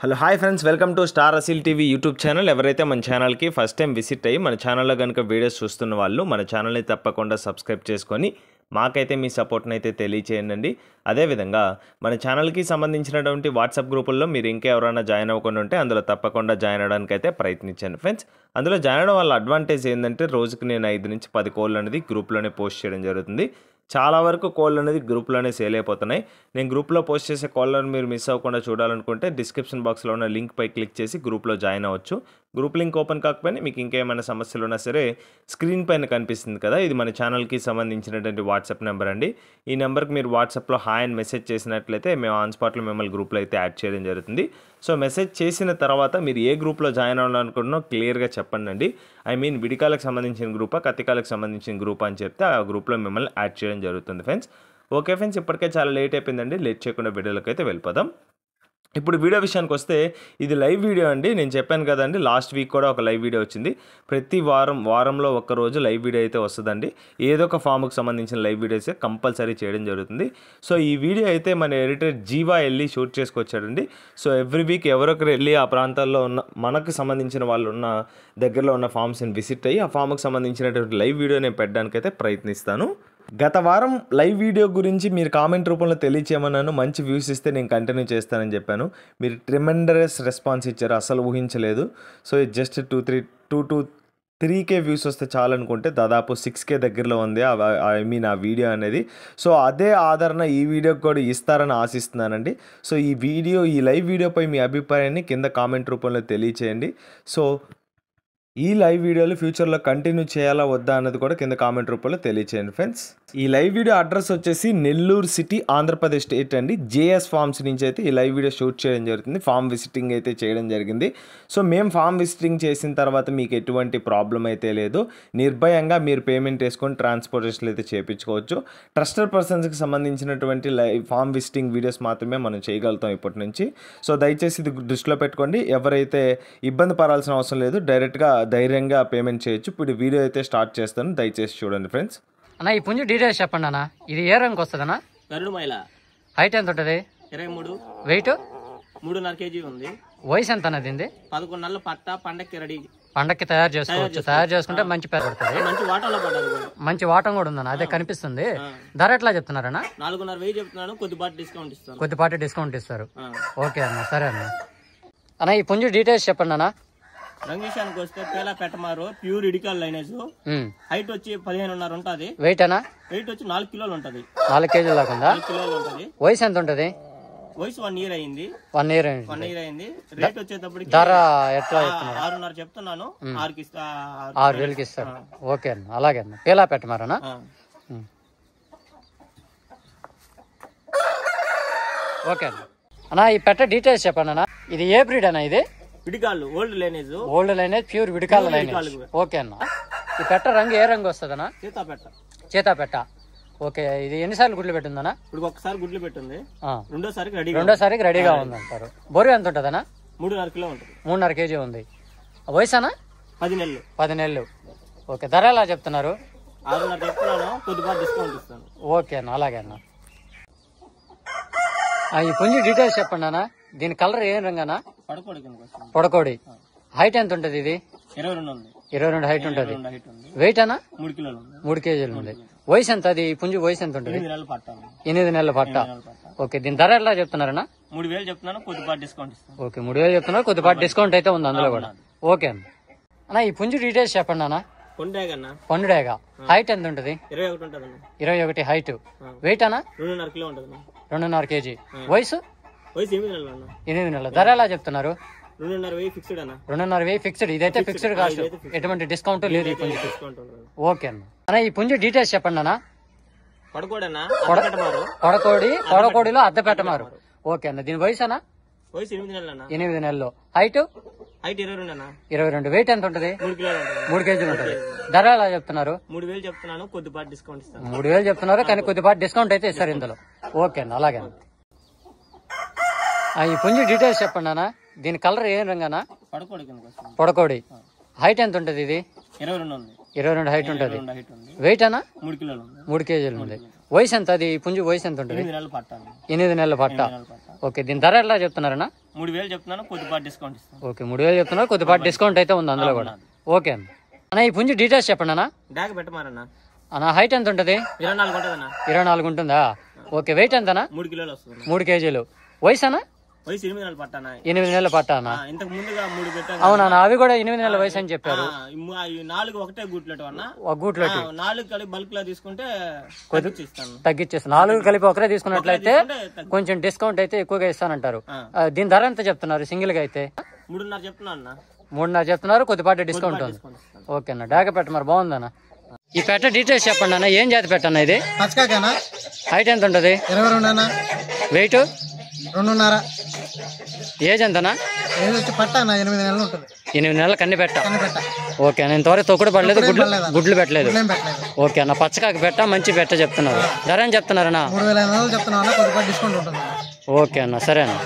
Hello hi friends, welcome to star Aseel TV YouTube channel. ఎవరైతే మన ఛానల్కి ఫస్ట్ టైం విజిట్ అయ్యి మన ఛానల్లో కనుక వీడియోస్ చూస్తున్న వాళ్ళు మన ఛానల్ని తప్పకుండా సబ్స్క్రైబ్ చేసుకొని మాకైతే మీ సపోర్ట్ని అయితే తెలియచేయండి. అదేవిధంగా మన ఛానల్కి సంబంధించినటువంటి వాట్సాప్ గ్రూపుల్లో మీరు ఇంకా ఎవరైనా జాయిన్ అవ్వకుండా ఉంటే అందులో తప్పకుండా జాయిన్ అవ్వడానికి అయితే ప్రయత్నించండి ఫ్రెండ్స్. అందులో జాయిన్ అవ్వడం వల్ల అడ్వాంటేజ్ ఏంటంటే రోజుకి నేను 5 నుంచి 10 కోళ్ళు అనేది గ్రూప్లోనే పోస్ట్ చేయడం జరుగుతుంది. చాలా వరకు కోళ్ళు అనేది గ్రూప్లోనే సేల్ అయిపోతున్నాయి. నేను గ్రూప్లో పోస్ట్ చేసే కోళ్ళను మీరు మిస్ అవ్వకుండా చూడాలనుకుంటే డిస్క్రిప్షన్ బాక్స్లో ఉన్న లింక్ పై క్లిక్ చేసి గ్రూప్లో జాయిన్ అవ్వచ్చు. గ్రూప్ లింక్ ఓపెన్ కాకపోయినా మీకు ఇంకేమైనా సమస్యలు ఉన్నా సరే స్క్రీన్ పైన కనిపిస్తుంది కదా, ఇది మన ఛానల్కి సంబంధించినటువంటి వాట్సాప్ నెంబర్ అండి. ఈ నెంబర్కి మీరు వాట్సాప్లో హాయ్ అని మెసేజ్ చేసినట్లయితే మేము ఆన్ స్పాట్లో మిమ్మల్ని గ్రూప్లో అయితే యాడ్ చేయడం జరుగుతుంది. సో మెసేజ్ చేసిన తర్వాత మీరు ఏ గ్రూప్లో జాయిన్ అవ్వాలనుకుంటున్నో క్లియర్గా చెప్పండి అండి. విడికాలకు సంబంధించిన గ్రూపా కత్తికాలకు సంబంధించిన గ్రూప్ అని చెప్తే ఆ గ్రూప్లో మిమ్మల్ని యాడ్ చేయడం జరుగుతుంది ఫ్రెండ్స్. ఓకే ఫ్రెండ్స్, ఇప్పటికే చాలా లేట్ అయిపోయిందండి. లేట్ చేయకుండా వీడియోలోకి అయితే వెళ్ళిపోదాం. ఇప్పుడు వీడియో విషయానికి వస్తే ఇది లైవ్ వీడియో అండి. నేను చెప్పాను కదండి, లాస్ట్ వీక్ కూడా ఒక లైవ్ వీడియో వచ్చింది. ప్రతి వారంలో ఒక్కరోజు లైవ్ వీడియో అయితే వస్తుందండి. ఏదో ఒక ఫామ్కి సంబంధించిన లైవ్ వీడియోస్ కంపల్సరీ చేయడం జరుగుతుంది. సో ఈ వీడియో అయితే మన ఎడిటర్ జీవా వెళ్ళి షూట్ చేసుకొచ్చాడండి. సో ఎవ్రీ వీక్ ఎవరొకరు వెళ్ళి ఆ ప్రాంతాల్లో ఉన్న మనకు సంబంధించిన వాళ్ళు ఉన్న దగ్గరలో ఉన్న ఫామ్స్ని విజిట్ అయ్యి ఆ ఫామ్కి సంబంధించినటువంటి లైవ్ వీడియో నేను పెట్టడానికైతే ప్రయత్నిస్తాను. గత వారం లైవ్ వీడియో గురించి మీరు కామెంట్ రూపంలో తెలియచేయమన్నాను. మంచి వ్యూస్ ఇస్తే నేను కంటిన్యూ చేస్తానని చెప్పాను. మీరు ట్రిమెండరస్ రెస్పాన్స్ ఇచ్చారు, అసలు ఊహించలేదు. సో ఇది జస్ట్ 2 to 3K వ్యూస్ వస్తే చాలనుకుంటే దాదాపు 6K దగ్గరలో ఉంది ఆ వీడియో అనేది. సో అదే ఆదరణ ఈ వీడియోకి కూడా ఇస్తారని ఆశిస్తున్నానండి. సో ఈ లైవ్ వీడియోపై మీ అభిప్రాయాన్ని కింద కామెంట్ రూపంలో తెలియచేయండి. సో ఈ లైవ్ వీడియోలు ఫ్యూచర్లో కంటిన్యూ చేయాలా వద్దా అన్నది కూడా కింద కామెంట్ రూపంలో తెలియచేయండి ఫ్రెండ్స్. ఈ లైవ్ వీడియో అడ్రస్ వచ్చేసి నెల్లూరు సిటీ, ఆంధ్రప్రదేశ్ స్టేట్ అండి. జేఎస్ ఫార్మ్స్ నుంచి అయితే ఈ లైవ్ వీడియో షూట్ చేయడం జరుగుతుంది. ఫామ్ విజిటింగ్ అయితే చేయడం జరిగింది. సో మేము ఫామ్ విజిటింగ్ చేసిన తర్వాత మీకు ఎటువంటి ప్రాబ్లం అయితే లేదు. నిర్భయంగా మీరు పేమెంట్ వేసుకొని ట్రాన్స్పోర్టేషన్ అయితే చేయించుకోవచ్చు. ట్రస్టెడ్ పర్సన్స్కి సంబంధించినటువంటి ఫామ్ విజిటింగ్ వీడియోస్ మాత్రమే మనం చేయగలుగుతాం ఇప్పటి నుంచి. సో దయచేసి ఇది దృష్టిలో పెట్టుకోండి. ఎవరైతే ఇబ్బంది పడాల్సిన అవసరం లేదు, డైరెక్ట్గా ధైర్యంగా పేమెంట్ చేయొచ్చు. ఇప్పుడు వీడియో అయితే స్టార్ట్ చేస్తాను, దయచేసి చూడండి ఫ్రెండ్స్. అన్న ఈ పుంజు డీటెయిల్స్ చెప్పండి అన్న. ఇది ఏ రంగు వస్తుంది అన్న? గరుడు మైల. హైట్ ఎంత ఉంటుంది? 23. వెయిట్ 3.5 kg ఉంది. వయసు ఎంత అన్నది? 11 నెలల పట్ట. పండక్కి రెడీ. పండక్కి తయారు చేసుకోవచ్చు. తయారు చేసుకుంటే మంచి పేరు పడుతుంది. మంచి వాటంలో పడ్డది. మంచి వాటం కూడా ఉందన్న, అదే కనిపిస్తుంది. ధర ఎట్లా చెప్తున్నారన్న? 4,500 చెప్తున్నాను. కొద్దిపాటి డిస్కౌంట్ ఇస్తాను. కొద్దిపాటి డిస్కౌంట్ ఇస్తారు. ఓకే అన్న, సరే అన్న. అన్న ఈ పుంజు డీటెయిల్స్ చెప్పండి అన్న. రంగు విషయానికి వస్తే పేలా పెట్టమారు, ప్యూర్ ఇడికల్ లైనేజ్. హైట్ వచ్చి 15.5 ఉంటది. వెయిట్ అన్న? వెయిట్ వచ్చి 4 కిలోలు ఉంటది. 4 కేజీలు దాకా ఉందా? 4 కిలోలు ఉంటది. వయసు ఎంత ఉంటది? వయసు 1 year అయింది. 1 year అయింది. రేట్ వచ్చేటప్పటికి ధర ఎట్లా చెప్తున్నారు? 6.5 చెప్తున్నాను. 6కి ఇస్తా. 6,000కి ఇస్తారు. ఓకే అన్న, అలాగే అన్న. పేలా పెట్టమారనా? ఓకే అన్న. అన్న ఈ పెట్ట డీటెయిల్స్ చెప్పండి అన్న. ఇది ఏ బ్రీడ్ అన్న? ఇది విడికాళ్ళు, old lineage. Old lineage, pure విడికాళ్ళ లైనేజ్. ఓకే అన్న. ఈ పెట్ట రంగు ఏ రంగు వస్తుంది అన్న? చేతా పెట్ట. ఓకే, ఇది ఎన్నిసార్లు గుడ్లు పెట్టిందన్నా? ఇప్పుడు ఒకసారి గుడ్లు పెట్టింది, రెండోసారికి రెడీగా ఉంది అంటారు. బొరు ఎంత ఉంటుంది అన్న? 3.5 కిలో ఉంటుంది. 3.5 kg ఉంది. వయసు అన్న? 10 నెలలు. 10 నెలలు. ఓకే, ధర ఎలా చెప్తున్నారు? 6.5 చెప్తున్నాను. కొద్దిపాటి డిస్కౌంట్ ఇస్తాను. ఓకే అన్న, అలాగే అన్న. ఈ పుంజు డీటెయిల్స్ చెప్పండి అన్న. దీని కలర్ ఏం రంగు అన్న? పొడకోడి. హైట్ ఎంత ఉంటుంది? ఇది 22 హైట్ ఉంటుంది. వెయిట్ అన్న? 3 కేజీలు ఉంది. వయసు ఎంత? అది పుంజు వయసు ఎంత ఉంటుంది? 8 నెలల పట్ట. ఓకే, దీని ధర ఎలా చెప్తున్నారన్నా? 3,000 చెప్తున్నాను. కొద్దిపాటి డిస్కౌంట్ ఇస్తాను. ఓకే, 3,000 చెప్తున్నారు. కొద్దిపాటి డిస్కౌంట్ అయితే ఉంది అందులో కూడా. ఓకే అన్న. అన్న ఈ పుంజు డీటెయిల్స్ చెప్పండి అన్న. పండుడేగా. హైట్ ఎంత ఉంటుంది? 21 హైట్. వెయిట్ అన్న? 2.5 కిలో ఉంటుంది. 2.5 kg. వయసు 8 నెలలు. ధర ఎలా చెప్తున్నారు? 2.5 ఫిక్స్డ్. ఇదైతే ఫిక్స్డ్ కాస్ట్, ఎటువంటి డిస్కౌంట్ లేదు ఈ పుంజుకి. ఓకే అన్న. అన్న ఈ పుంజు డీటెయిల్స్ చెప్పండి అన్న. పొడకోడిలో అద్దె పెట్టమారు. ఓకే అన్న. దీని వయసు అన్న? 8 నెలలు. హైట్ 22. వెయిట్ ఎంత ఉంటుంది? 3 కేజీలు ఉంటుంది. ధర ఎలా చెప్తున్నారు? 3,000 చెప్తున్నాను. కొద్దిపాటి డిస్కౌంట్ ఇస్తాను. 3,000 చెప్తున్నారు, కానీ కొద్దిపాటి డిస్కౌంట్ అయితే ఇస్తారు ఇందులో. ఓకే అన్న, అలాగే అన్న. ఈ పుంజు డీటెయిల్స్ చెప్పండి అన్న. దీని కలర్ ఏం రంగు అన్న? పొడకోడి. హైట్ ఎంత ఉంటుంది ఇది? 22 ఉంది. 22 హైట్ ఉంటుంది. 22 హైట్ ఉంది. వెయిట్ అన్నా? 3 కిలోలు ఉంది. 3 కేజీలు ఉంది. వయసు ఎంత అది? పుంజు వయసు ఎంత ఉంటుంది? 8 నెలలు పట్టాలి. 8 నెలల పట్ట. ఓకే, దీని ధర ఎట్లా చెప్తున్నారన్నా? 3000 చెప్తున్నాను, కొద్దిపాటి డిస్కౌంట్ ఇస్తాను. ఓకే, 3000 చెప్తున్నారు, కొద్దిపాటి డిస్కౌంట్ అయితే ఉంది అందులో కూడా. ఓకే అన్న. అన్న ఈ పుంజు డీటెయిల్స్ చెప్పండి అన్న. డాగ్ పెట్టమారన్నా. అన్న హైట్ ఎంత ఉంటుంది? 24 ఉంటుందన్నా. 24 ఉంటుందా? ఓకే, వెయిట్ ఎంతనా? 3 కిలోలు వస్తుంది. 3 కేజీలు. వయసు అన్న? వయసు 8 నెలలు పట్టానా. 8 నెలల పట్ట అన్న. ఇంతకు ముందుగా 3 పెట్టాను. అవునా, అవి కూడా 8 నెలల వయసు అని చెప్పారు. 4 ఒకటే గూట్లెట్ అన్న. ఒక గూట్లోటి 4 కలిపి బల్క్ లో తీసుకుంటే ఇస్తాను. తగ్గించేస్తాను. 4 కలిపి ఒకరే తీసుకున్నట్లయితే కొంచెం డిస్కౌంట్ అయితే ఎక్కువగా ఇస్తానంటారు. దీని ధర ఎంత చెప్తున్నారు సింగిల్ గా అయితే? 3.5 చెప్తున్నా అన్న. 3.5 చెప్తున్నారు, కొద్దిపాటి డిస్కౌంట్ ఉంది. ఓకే అన్న, డాగ పెట్ట మరి బాగుందన్న. ఈ పెట్ట డీటెయిల్స్ చెప్పండి అన్న. ఏం జాతి పెట్టన్న ఇది? హైట్ ఎంత ఉంటుంది? 22 అన్న. వెయిట్ 2.5. ఏజ్ ఎంతనా? పట్ట అన్న 8 నెలలు ఉంటుంది. 8 నెలల కన్ని పెట్ట. ఓకే అన్న, ఇంతవరకు తొక్కుడు పడలేదు, గుడ్లు పెట్టలేదు. ఓకే అన్న, పచ్చకాకి పెట్ట, మంచి పెట్ట చెప్తున్నారు. ధర ఏం చెప్తున్నారన్నా? 3500 చెప్తున్నా అన్న, కొద్దిపాటి డిస్కౌంట్ ఉంటుంది. ఓకే అన్న, సరే అన్న.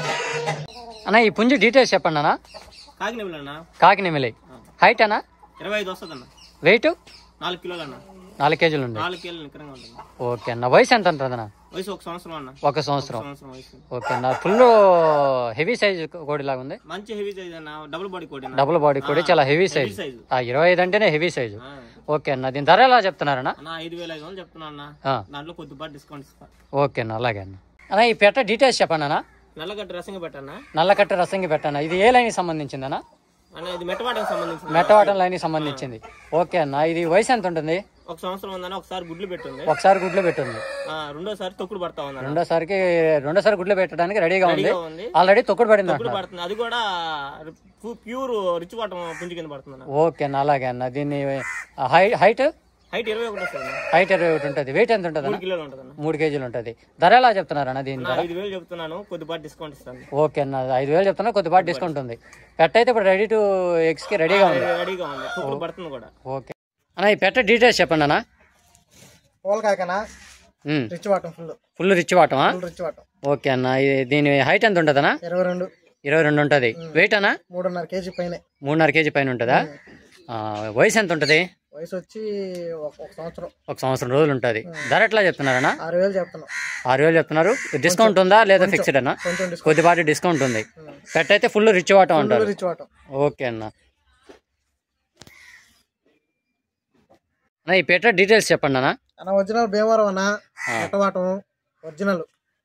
అన్న ఈ పుంజు డీటెయిల్స్ చెప్పండి అన్న. కాకినెమిలి. హైట్ అన్న? 25 వస్తుంది అన్న. వెయిట్? 4 కిలోలు అన్న. 4 కేజీలు ఉంది. 4 కిలోలు నికరంగా ఉంటుంది. ఓకే అన్న, వయసు ఎంత ఉంటుంది అన్న? వయసు 1 సంవత్సరం అన్న. 1 సంవత్సరం. వయసు. ఓకే అన్న, ఫుల్ హెవీ సైజ్ కోడి లాగా ఉంది. మంచి హెవీ సైజ్ అన్న. డబుల్ బాడీ కోడి. డబుల్ బాడీ కోడి, చాలా హెవీ సైజ్. 25 అంటేనే హెవీ సైజు. ఓకే అన్న, దీని ధర ఎలా చెప్తున్నారన్నా? 5500 చెప్తున్నా అన్న. దాంట్లో కొద్దిపాటి డిస్కౌంట్ ఇస్తాను. ఓకే అన్న, అలాగే అన్న. అన్న ఈ పెట్ట డీటెయిల్స్ చెప్పండి అన్న. నల్లగట్ట రసంగా పెట్టన్నా. నల్లకట్ట రసంగి పెట్టన్న. ఇది ఏ లైన్ సంబంధించింది అన్న? ఇది మెట్టవాటం సంబంధించింది. మెట్టవాటం లైన్ సంబంధించింది. ఓకే అన్న, ఇది వయసు ఎంత ఉంటుంది? 1 సంవత్సరం ఉందన్న. ఒకసారి గుడ్లు పెట్టుంది. ఒకసారి గుడ్లు పెట్టుంది. రెండోసారి తొక్కుడు పడతా ఉంది. రెండోసారి గుడ్లు పెట్టడానికి రెడీగా ఉంది. ఆల్రెడీ తొక్కుడు పడింది. అది కూడా ప్యూర్ రిచ్ వాటం పుంజు కింద పడుతుంది. ఓకే అన్న, అలాగే అన్న. దీన్ని హైట్ 21 వస్తుంది. హైట్ 21 ఉంటుంది. వెయిట్ ఎంత ఉంటుంది? 3 కిలోలు ఉంటుంది. 3 కేజీలు ఉంటుంది. ధర ఎలా చెప్తున్నారు అన్న దీని? 5000 చెప్తున్నాను, కొద్దిపాటి డిస్కౌంట్ ఇస్తాను. ఓకే అన్న, 5000 చెప్తున్నా, కొద్దిపాటి డిస్కౌంట్ ఉంది. పెట్ట అయితే ఇప్పుడు రెడీ టు ఎగ్స్ కి రెడీగా ఉంది. తొక్కుడు పడుతుంది కూడా. ఓకే అన్న, ఈ పెట్ట డీటెయిల్స్ చెప్పండి అన్న. రిచ్ వాటం ఫుల్ రిచ్ వాటమా? ఓకే అన్న, దీని హైట్ ఎంత ఉంటుంది అన్న? 22 ఉంటుంది. వెయిట్ అన్న? 3.5 కేజీ పైన. 3.5 కేజీ పైన ఉంటుందా? వయసు ఎంత ఉంటుంది? వయసు వచ్చి 1 సంవత్సరం. 1 సంవత్సరం రోజులు ఉంటుంది. ధర ఎట్లా చెప్తున్నారన్నా? 6000 చెప్తున్నాం. 6000 చెప్తున్నారు. డిస్కౌంట్ ఉందా లేదా ఫిక్స్డ్ అన్న? కొద్దిపాటి డిస్కౌంట్ ఉంది. పెట్ట అయితే ఫుల్ రిచ్ వాటం అంటారు. ఓకే అన్న. ఈ పెట్ట డీటెయిల్స్ చెప్పండి అన్న. ఒరిజినల్ భీమవరం అన్న. మెట్టవాటం ఒరిజినల్.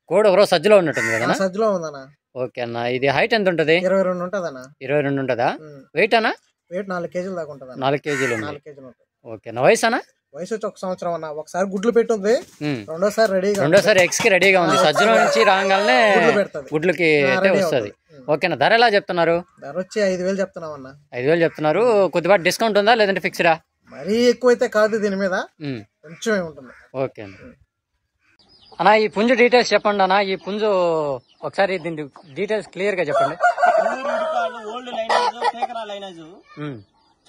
కోడి ఒకరోజు సజ్జలో ఉన్నట్టుంది కదా? సజ్జలో ఉందన్న. ఓకే అన్న, ఇది హైట్ ఎంత ఉంటుంది? 22 ఉంటుంది అన్న. 22 ఉంటుందా? వెయిట్ అన్న? వెయిట్ 4 కేజీలు దాకా ఉంటుంది. 4 కేజీలు ఉంది. 4 కేజీలు ఉంటుంది. ఓకే అన్న, వయసు అన్న? వయసు వచ్చి 1 సంవత్సరం అన్న. ఒకసారి గుడ్లు పెట్టుంది, రెండోసారి ఎగ్స్ కి రెడీగా ఉంది. సజ్జలో నుంచి రాగానే గుడ్లకి అయితే వస్తుంది. ఓకేనా, ధర ఎలా చెప్తున్నారు? ధర వచ్చి 5000 చెప్తున్నాం అన్న. 5000 చెప్తున్నారు. కొద్దిపాటి డిస్కౌంట్ ఉందా లేదంటే ఫిక్స్డా? మరీ ఎక్కువైతే కాదు, దీని మీద కొంచెం ఉంటుంది. ఓకే అన్న, ఈ పుంజు డీటెయిల్స్ చెప్పండి అన్న. ఈ పుంజు ఒకసారి దీని డీటెయిల్స్ క్లియర్ గా చెప్పండి. ఓల్డ్ లైనేజ్, పేకరా లైనేజ్,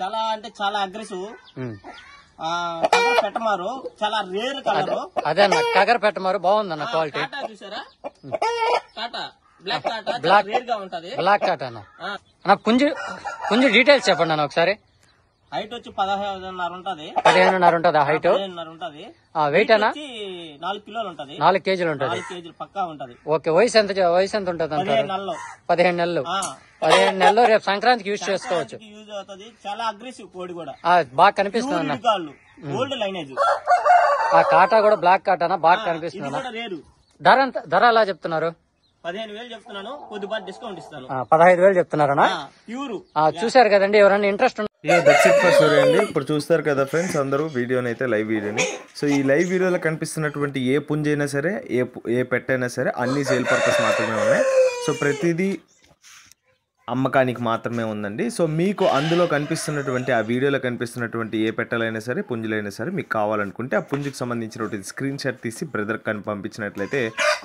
చాలా అంటే చాలా అగ్రెసివ్. పెట్టమారు చాలా రేర్ కలర్. అదే అన్న, కగర్ పెట్టమారు బాగుందన్న క్వాలిటీ. చూసారా? Tata black Tata black rare గా ఉంటది. బ్లాక్ టాటా అన్న. పుంజు డీటెయిల్స్ చెప్పండి అన్న ఒకసారి. హైట్ వచ్చి 15.5 ఉంటది. 15.5 ఉంటది హైట్. 15.5 ఉంటది. వెయిట్ అన్న? 4 కిలోలు ఉంటది. 4 కేజీలు ఉంటది. 4 కేజీలు పక్కా ఉంటది. ఓకే, వయసు ఎంత ఉంటది? 15 నెలలు. 15 నెలలు. రేపు సంక్రాంతికి యూజ్ చేసుకోవచ్చు. యూజ్ అవుతుంది. చాలా అగ్రెసివ్ కోడి కూడా. బాగా కనిపిస్తుంది అన్న. Old lineage. ఆ కాటా కూడా బ్లాక్ కాటానా బాగా కనిపిస్తుంది. ధర ఎలా చెప్తున్నారు? 15000 చెప్తున్నాను, కొద్దిపాటి డిస్కౌంట్ ఇస్తాను. 15000 చెప్తున్నారనా? ప్యూర్. చూసారు కదండి, ఎవరైనా interest that's it for story అండి. ఇప్పుడు చూస్తారు కదా ఫ్రెండ్స్ అందరూ వీడియోని అయితే, లైవ్ వీడియోని. సో ఈ లైవ్ వీడియోలో కనిపిస్తున్నటువంటి ఏ పుంజ అయినా సరే, ఏ పెట్టైనా సరే అన్ని సేల్ పర్పస్ మాత్రమే ఉన్నాయి. సో ప్రతిదీ అమ్మకానికి మాత్రమే ఉందండి. సో మీకు అందులో కనిపిస్తున్నటువంటి, ఆ వీడియోలో కనిపిస్తున్నటువంటి ఏ పెట్టలైనా సరే, పుంజులైనా సరే మీకు కావాలనుకుంటే ఆ పుంజుకి సంబంధించినటువంటి స్క్రీన్ షాట్ తీసి బ్రదర్కి కని పంపించినట్లయితే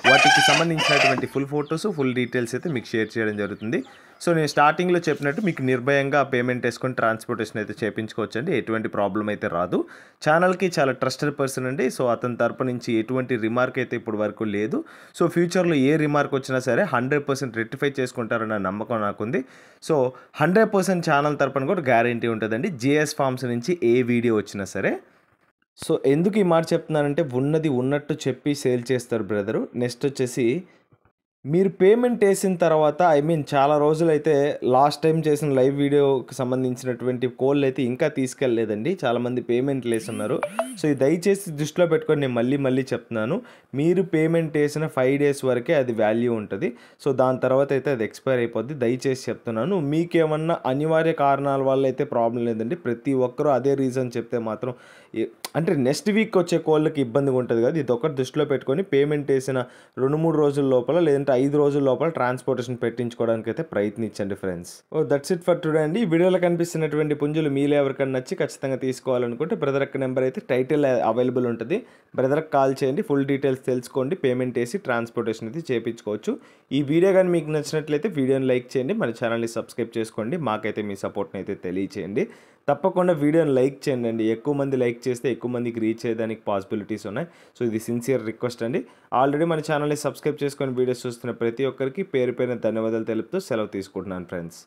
వాటికి సంబంధించినటువంటి ఫుల్ ఫొటోస్, ఫుల్ డీటెయిల్స్ అయితే మీకు షేర్ చేయడం జరుగుతుంది. సో నేను స్టార్టింగ్లో చెప్పినట్టు మీకు నిర్భయంగా పేమెంట్ వేసుకొని ట్రాన్స్పోర్టేషన్ అయితే చేయించుకోవచ్చు అండి, ఎటువంటి ప్రాబ్లం అయితే రాదు. ఛానల్కి చాలా ట్రస్టెడ్ పర్సన్ అండి. సో అతని తరపు నుంచి ఎటువంటి రిమార్క్ అయితే ఇప్పుడు వరకు లేదు. సో ఫ్యూచర్లో ఏ రిమార్క్ వచ్చినా సరే 100% రెక్టిఫై చేసుకుంటారన్న నమ్మకం నాకుంది. సో 100% ఛానల్ తరపున కూడా గ్యారంటీ ఉంటుందండి, జిఎస్ ఫార్మ్స్ నుంచి ఏ వీడియో వచ్చినా సరే. సో ఎందుకు ఈ మాట చెప్తున్నానంటే ఉన్నది ఉన్నట్టు చెప్పి సేల్ చేస్తారు బ్రదరు. నెక్స్ట్ వచ్చేసి మీరు పేమెంట్ వేసిన తర్వాత చాలా రోజులైతే లాస్ట్ టైం చేసిన లైవ్ వీడియోకి సంబంధించినటువంటి కోళ్ళు అయితే ఇంకా తీసుకెళ్ళలేదండి, చాలామంది పేమెంట్ వేస్తున్నారు. సో ఇది దయచేసి దృష్టిలో పెట్టుకొని నేను మళ్ళీ చెప్తున్నాను, మీరు పేమెంట్ వేసిన 5 days వరకే అది వాల్యూ ఉంటుంది. సో దాని తర్వాత అయితే అది ఎక్స్పైర్ అయిపోద్ది. దయచేసి చెప్తున్నాను, మీకేమన్నా అనివార్య కారణాల వల్ల అయితే ప్రాబ్లం లేదండి. ప్రతి ఒక్కరూ అదే రీజన్ చెప్తే మాత్రం అంటే నెక్స్ట్ వీక్ వచ్చే కోళ్ళకి ఇబ్బందిగా ఉంటుంది కదా, ఇది ఒకటి దృష్టిలో పెట్టుకొని పేమెంట్ వేసిన 2-3 రోజుల లోపల లేదంటే 5 రోజుల లోపల ట్రాన్స్పోర్టేషన్ పెట్టించుకోవడానికి అయితే ప్రయత్నించండి friends. That's it for today అండి. ఈ వీడియోలో కనిపిస్తున్నటువంటి పుంజులు మీలో ఎవరికైనా నచ్చి ఖచ్చితంగా తీసుకోవాలనుకుంటే బ్రదర్ యొక్క నెంబర్ అయితే టైటిల్ అవైలబుల్ ఉంటుంది, బ్రదర్కి కాల్ చేయండి, ఫుల్ డీటెయిల్స్ తెలుసుకోండి, పేమెంట్ వేసి ట్రాన్స్పోర్టేషన్ అయితే చేయించుకోవచ్చు. ఈ వీడియో కానీ మీకు నచ్చినట్లయితే వీడియోని లైక్ చేయండి, మన ఛానల్ని సబ్స్క్రైబ్ చేసుకోండి, మాకైతే మీ సపోర్ట్ని అయితే తెలియచేయండి. తప్పకుండా వీడియోని లైక్ చేయండి అండి, ఎక్కువ మంది లైక్ చేస్తే ఎక్కువ మందికి రీచ్ అయ్యేదానికి పాసిబిలిటీస్ ఉన్నాయి. సో ఇది సిన్సియర్ రిక్వెస్ట్ అండి. ఆల్రెడీ మన ఛానల్ని సబ్స్క్రైబ్ చేసుకొని వీడియోస్ చూస్తున్న ప్రతి ఒక్కరికి పేరు పేరున ధన్యవాదాలు తెలుపుతూ సెలవు తీసుకుంటున్నాను ఫ్రెండ్స్.